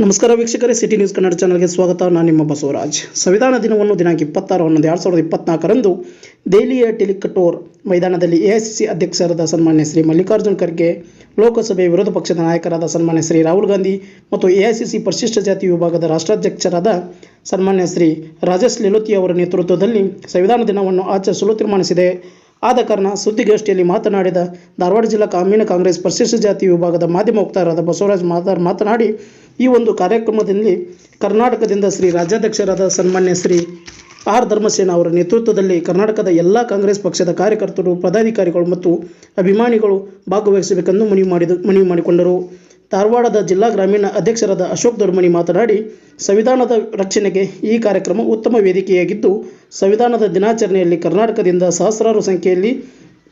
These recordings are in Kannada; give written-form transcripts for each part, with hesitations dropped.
ನಮಸ್ಕಾರ ವೀಕ್ಷಕರೇ, ಸಿಟಿ ನ್ಯೂಸ್ ಕನ್ನಡ ಚಾನಲ್ಗೆ ಸ್ವಾಗತ. ನಾನು ನಿಮ್ಮ ಬಸವರಾಜ್. ಸಂವಿಧಾನ ದಿನವನ್ನು ದಿನಾಂಕ 26/11/2024 ದೆಹಲಿಯ ಟೆಲಿಕಟೋರ್ ಮೈದಾನದಲ್ಲಿ ಎಐಸಿಸಿ ಅಧ್ಯಕ್ಷರಾದ ಸನ್ಮಾನ್ಯ ಶ್ರೀ ಮಲ್ಲಿಕಾರ್ಜುನ್ ಖರ್ಗೆ, ಲೋಕಸಭೆ ವಿರೋಧ ಪಕ್ಷದ ನಾಯಕರಾದ ಸನ್ಮಾನ್ಯ ಶ್ರೀ ರಾಹುಲ್ ಗಾಂಧಿ ಮತ್ತು ಎಐಸಿಸಿ ಪರಿಶಿಷ್ಟ ಜಾತಿ ವಿಭಾಗದ ರಾಷ್ಟ್ರಾಧ್ಯಕ್ಷರಾದ ಸನ್ಮಾನ್ಯ ಶ್ರೀ ರಾಜೇಶ್ ಲಿಲೋತಿ ಅವರ ನೇತೃತ್ವದಲ್ಲಿ ಸಂವಿಧಾನ ದಿನವನ್ನು ಆಚರಿಸಲು ತೀರ್ಮಾನಿಸಿದೆ. ಆದ ಕಾರಣ ಸುದ್ದಿಗೋಷ್ಠಿಯಲ್ಲಿ ಮಾತನಾಡಿದ ಧಾರವಾಡ ಜಿಲ್ಲಾ ಗ್ರಾಮೀಣ ಕಾಂಗ್ರೆಸ್ ಪರಿಶಿಷ್ಟ ಜಾತಿ ವಿಭಾಗದ ಮಾಧ್ಯಮ ವಕ್ತಾರರಾದ ಬಸವರಾಜ್ ಮಾತನಾಡಿ, ಈ ಒಂದು ಕಾರ್ಯಕ್ರಮದಲ್ಲಿ ಕರ್ನಾಟಕದಿಂದ ಶ್ರೀ ರಾಜ್ಯಾಧ್ಯಕ್ಷರಾದ ಸನ್ಮಾನ್ಯ ಶ್ರೀ ಆರ್ ಧರ್ಮಸೇನ ಅವರ ನೇತೃತ್ವದಲ್ಲಿ ಕರ್ನಾಟಕದ ಎಲ್ಲ ಕಾಂಗ್ರೆಸ್ ಪಕ್ಷದ ಕಾರ್ಯಕರ್ತರು, ಪದಾಧಿಕಾರಿಗಳು ಮತ್ತು ಅಭಿಮಾನಿಗಳು ಭಾಗವಹಿಸಬೇಕೆಂದು ಮನವಿ ಮಾಡಿಕೊಂಡರು. ಧಾರವಾಡದ ಜಿಲ್ಲಾ ಗ್ರಾಮೀಣ ಅಧ್ಯಕ್ಷರಾದ ಅಶೋಕ್ ದೊಡ್ಮನಿ ಮಾತನಾಡಿ, ಸಂವಿಧಾನದ ರಕ್ಷಣೆಗೆ ಈ ಕಾರ್ಯಕ್ರಮ ಉತ್ತಮ ವೇದಿಕೆಯಾಗಿದ್ದು, ಸಂವಿಧಾನದ ದಿನಾಚರಣೆಯಲ್ಲಿ ಕರ್ನಾಟಕದಿಂದ ಸಹಸ್ರಾರು ಸಂಖ್ಯೆಯಲ್ಲಿ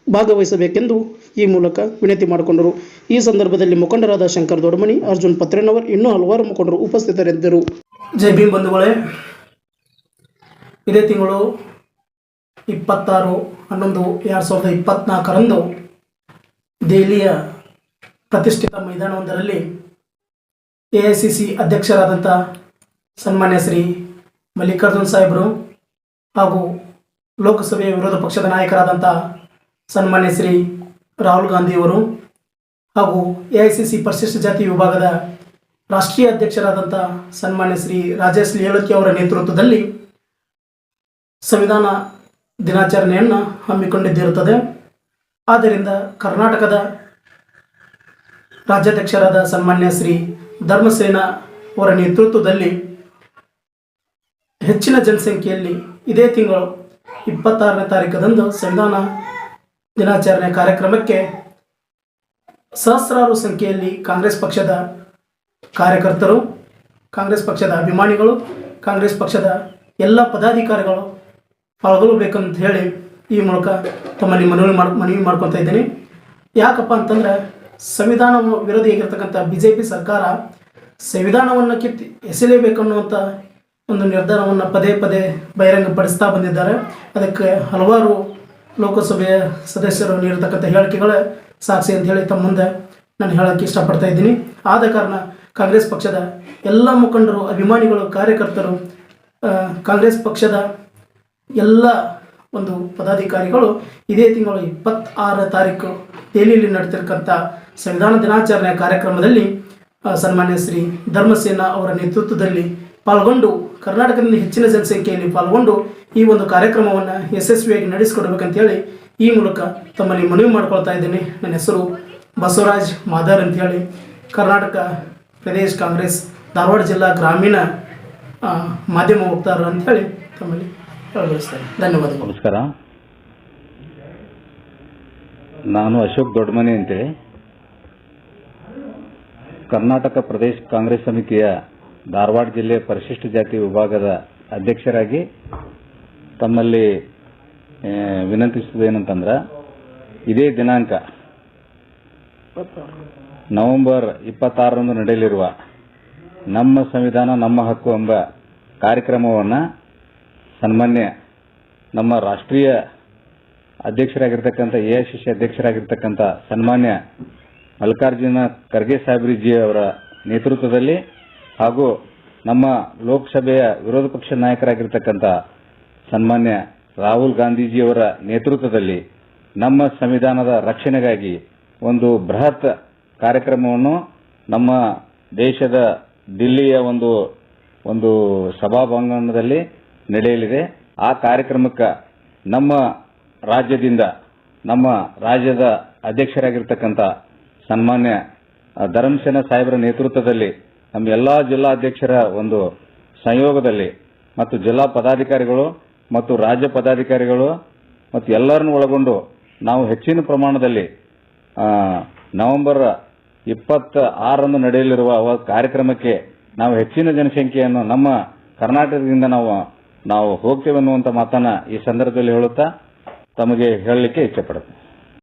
ಭಾಗವಹಿಸಬೇಕೆಂದು ಈ ಮೂಲಕ ವಿನಂತಿ ಮಾಡಿಕೊಂಡರು. ಈ ಸಂದರ್ಭದಲ್ಲಿ ಮುಖಂಡರಾದ ಶಂಕರ್ ದೊಡ್ಮನಿ, ಅರ್ಜುನ್ ಪತ್ರೇನವರ್, ಇನ್ನೂ ಹಲವಾರು ಮುಖಂಡರು ಉಪಸ್ಥಿತರಿದ್ದರು. ಜೈ ಭೀಮ್ ಬಂಧುಗಳೇ, ಇದೇ ತಿಂಗಳು 26/11/2024 ದೆಹಲಿಯ ಪ್ರತಿಷ್ಠಿತ ಮೈದಾನವೊಂದರಲ್ಲಿ ಎಐಸಿಸಿ ಅಧ್ಯಕ್ಷರಾದಂಥ ಸನ್ಮಾನ್ಯ ಶ್ರೀ ಮಲ್ಲಿಕಾರ್ಜುನ್ ಸಾಹೇಬರು ಹಾಗೂ ಲೋಕಸಭೆಯ ವಿರೋಧ ಪಕ್ಷದ ನಾಯಕರಾದಂಥ ಸನ್ಮಾನ್ಯ ಶ್ರೀ ರಾಹುಲ್ ಗಾಂಧಿಯವರು ಹಾಗೂ ಎಐಸಿಸಿ ಪರಿಶಿಷ್ಟ ಜಾತಿ ವಿಭಾಗದ ರಾಷ್ಟ್ರೀಯ ಅಧ್ಯಕ್ಷರಾದಂಥ ಸನ್ಮಾನ್ಯ ಶ್ರೀ ರಾಜೇಶ್ ಲಿಲೋತಿ ಅವರ ನೇತೃತ್ವದಲ್ಲಿ ಸಂವಿಧಾನ ದಿನಾಚರಣೆಯನ್ನು ಹಮ್ಮಿಕೊಂಡಿದ್ದಿರುತ್ತದೆ. ಆದ್ದರಿಂದ ಕರ್ನಾಟಕದ ರಾಜ್ಯಾಧ್ಯಕ್ಷರಾದ ಸನ್ಮಾನ್ಯ ಶ್ರೀ ಧರ್ಮಸೇನ ಅವರ ನೇತೃತ್ವದಲ್ಲಿ ಹೆಚ್ಚಿನ ಜನಸಂಖ್ಯೆಯಲ್ಲಿ ಇದೇ ತಿಂಗಳು 26ನೇ ತಾರೀಕದಂದು ಸಂವಿಧಾನ ದಿನಾಚರಣೆ ಕಾರ್ಯಕ್ರಮಕ್ಕೆ ಸಹಸ್ರಾರು ಸಂಖ್ಯೆಯಲ್ಲಿ ಕಾಂಗ್ರೆಸ್ ಪಕ್ಷದ ಕಾರ್ಯಕರ್ತರು, ಕಾಂಗ್ರೆಸ್ ಪಕ್ಷದ ಅಭಿಮಾನಿಗಳು, ಕಾಂಗ್ರೆಸ್ ಪಕ್ಷದ ಎಲ್ಲ ಪದಾಧಿಕಾರಿಗಳು ಪಾಲ್ಗೊಳ್ಳಬೇಕಂತ ಹೇಳಿ ಈ ಮೂಲಕ ತಮ್ಮಲ್ಲಿ ಮನವಿ ಮಾಡ್ಕೊತಾ ಇದ್ದೀನಿ. ಯಾಕಪ್ಪ ಅಂತಂದರೆ, ಸಂವಿಧಾನ ವಿರೋಧಿಯಾಗಿರ್ತಕ್ಕಂಥ BJP ಸರ್ಕಾರ ಸಂವಿಧಾನವನ್ನು ಎಸೆಯಲೇಬೇಕನ್ನುವಂಥ ಒಂದು ನಿರ್ಧಾರವನ್ನು ಪದೇ ಪದೇ ಬಹಿರಂಗಪಡಿಸ್ತಾ ಬಂದಿದ್ದಾರೆ. ಅದಕ್ಕೆ ಹಲವಾರು ಲೋಕಸಭೆಯ ಸದಸ್ಯರು ನೀಡಿರ್ತಕ್ಕಂಥ ಹೇಳಿಕೆಗಳೇ ಸಾಕ್ಷಿ ಅಂತ ಹೇಳಿ ತಮ್ಮ ಮುಂದೆ ನಾನು ಹೇಳೋಕ್ಕೆ ಇಷ್ಟಪಡ್ತಾ ಇದ್ದೀನಿ. ಆದ ಕಾರಣ ಕಾಂಗ್ರೆಸ್ ಪಕ್ಷದ ಎಲ್ಲ ಮುಖಂಡರು, ಅಭಿಮಾನಿಗಳು, ಕಾರ್ಯಕರ್ತರು, ಕಾಂಗ್ರೆಸ್ ಪಕ್ಷದ ಎಲ್ಲ ಒಂದು ಪದಾಧಿಕಾರಿಗಳು ಇದೇ ತಿಂಗಳು 26 ತಾರೀಕು ದೆಹಲಿಯಲ್ಲಿ ನಡೆದಿರ್ತಕ್ಕಂಥ ಸಂವಿಧಾನ ದಿನಾಚರಣೆ ಕಾರ್ಯಕ್ರಮದಲ್ಲಿ ಸನ್ಮಾನ್ಯ ಶ್ರೀ ಧರ್ಮಸೇನ ಅವರ ನೇತೃತ್ವದಲ್ಲಿ ಪಾಲ್ಗೊಂಡು, ಕರ್ನಾಟಕದಿಂದ ಹೆಚ್ಚಿನ ಜನಸಂಖ್ಯೆಯಲ್ಲಿ ಪಾಲ್ಗೊಂಡು ಈ ಒಂದು ಕಾರ್ಯಕ್ರಮವನ್ನು ಯಶಸ್ವಿಯಾಗಿ ನಡೆಸಿಕೊಡ್ಬೇಕಂತೇಳಿ ಈ ಮೂಲಕ ತಮ್ಮಲ್ಲಿ ಮನವಿ ಮಾಡ್ಕೊಳ್ತಾ ಇದ್ದೀನಿ. ನನ್ನ ಹೆಸರು ಬಸವರಾಜ್ ಮಾದರ್ ಅಂತೇಳಿ, ಕರ್ನಾಟಕ ಪ್ರದೇಶ ಕಾಂಗ್ರೆಸ್ ಧಾರವಾಡ ಜಿಲ್ಲಾ ಗ್ರಾಮೀಣ ಮಾಧ್ಯಮ ವಕ್ತಾರರು ಅಂತೇಳಿ ತಮ್ಮಲ್ಲಿ ಹೇಳಬಯಸ್ತೇನೆ. ಧನ್ಯವಾದಗಳು. ನಮಸ್ಕಾರ, ನಾನು ಅಶೋಕ್ ದೊಡ್ಮನಿ ಅಂತೇಳಿ ಕರ್ನಾಟಕ ಪ್ರದೇಶ ಕಾಂಗ್ರೆಸ್ ಸಮಿತಿಯ ಧಾರವಾಡ ಜಿಲ್ಲೆ ಪರಿಶಿಷ್ಟ ಜಾತಿ ವಿಭಾಗದ ಅಧ್ಯಕ್ಷರಾಗಿ ತಮ್ಮಲ್ಲಿ ವಿನಂತಿಸುವುದೇನಂತಂದ್ರೆ, ಇದೇ ದಿನಾಂಕ ನವೆಂಬರ್ 26ರಂದು ನಡೆಯಲಿರುವ ನಮ್ಮ ಸಂವಿಧಾನ ನಮ್ಮ ಹಕ್ಕು ಎಂಬ ಕಾರ್ಯಕ್ರಮವನ್ನು ಸನ್ಮಾನ್ಯ ನಮ್ಮ ರಾಷ್ಟ್ರೀಯ ಅಧ್ಯಕ್ಷರಾಗಿರ್ತಕ್ಕಂಥ ಎಐಸಿಸಿ ಅಧ್ಯಕ್ಷರಾಗಿರ್ತಕ್ಕಂಥ ಸನ್ಮಾನ್ಯ ಮಲ್ಲಿಕಾರ್ಜುನ ಖರ್ಗೆ ಸಾಹೇಬ್ರಿಜಿ ಅವರ ನೇತೃತ್ವದಲ್ಲಿ ಹಾಗೂ ನಮ್ಮ ಲೋಕಸಭೆಯ ವಿರೋಧ ಪಕ್ಷ ನಾಯಕರಾಗಿರ್ತಕ್ಕಂಥ ಸನ್ಮಾನ್ಯ ರಾಹುಲ್ ಗಾಂಧೀಜಿಯವರ ನೇತೃತ್ವದಲ್ಲಿ ನಮ್ಮ ಸಂವಿಧಾನದ ರಕ್ಷಣೆಗಾಗಿ ಒಂದು ಬೃಹತ್ ಕಾರ್ಯಕ್ರಮವನ್ನು ನಮ್ಮ ದೇಶದ ದಿಲ್ಲಿಯ ಒಂದು ಸಭಾಭವನದಲ್ಲಿ ನಡೆಯಲಿದೆ. ಆ ಕಾರ್ಯಕ್ರಮಕ್ಕೆ ನಮ್ಮ ರಾಜ್ಯದಿಂದ ನಮ್ಮ ರಾಜ್ಯದ ಅಧ್ಯಕ್ಷರಾಗಿರ್ತಕ್ಕಂಥ ಸನ್ಮಾನ್ಯ ಧರ್ಮಸೇನ ಸಾಹೇಬರ ನೇತೃತ್ವದಲ್ಲಿ ನಮ್ಮ ಎಲ್ಲ ಜಿಲ್ಲಾಧ್ಯಕ್ಷರ ಒಂದು ಸಂಯೋಗದಲ್ಲಿ ಮತ್ತು ಜಿಲ್ಲಾ ಪದಾಧಿಕಾರಿಗಳು ಮತ್ತು ರಾಜ್ಯ ಪದಾಧಿಕಾರಿಗಳು ಮತ್ತು ಎಲ್ಲರನ್ನು ಒಳಗೊಂಡು ನಾವು ಹೆಚ್ಚಿನ ಪ್ರಮಾಣದಲ್ಲಿ ನವೆಂಬರ್ 26ರಂದು ನಡೆಯಲಿರುವ ಕಾರ್ಯಕ್ರಮಕ್ಕೆ ನಾವು ಹೆಚ್ಚಿನ ಜನಸಂಖ್ಯೆಯನ್ನು ನಮ್ಮ ಕರ್ನಾಟಕದಿಂದ ನಾವು ಹೋಗ್ತೇವೆ ಅನ್ನುವಂಥ ಮಾತನ್ನ ಈ ಸಂದರ್ಭದಲ್ಲಿ ಹೇಳುತ್ತಾ ತಮಗೆ ಹೇಳಲಿಕ್ಕೆ ಇಚ್ಛೆಪಡುತ್ತೇನೆ.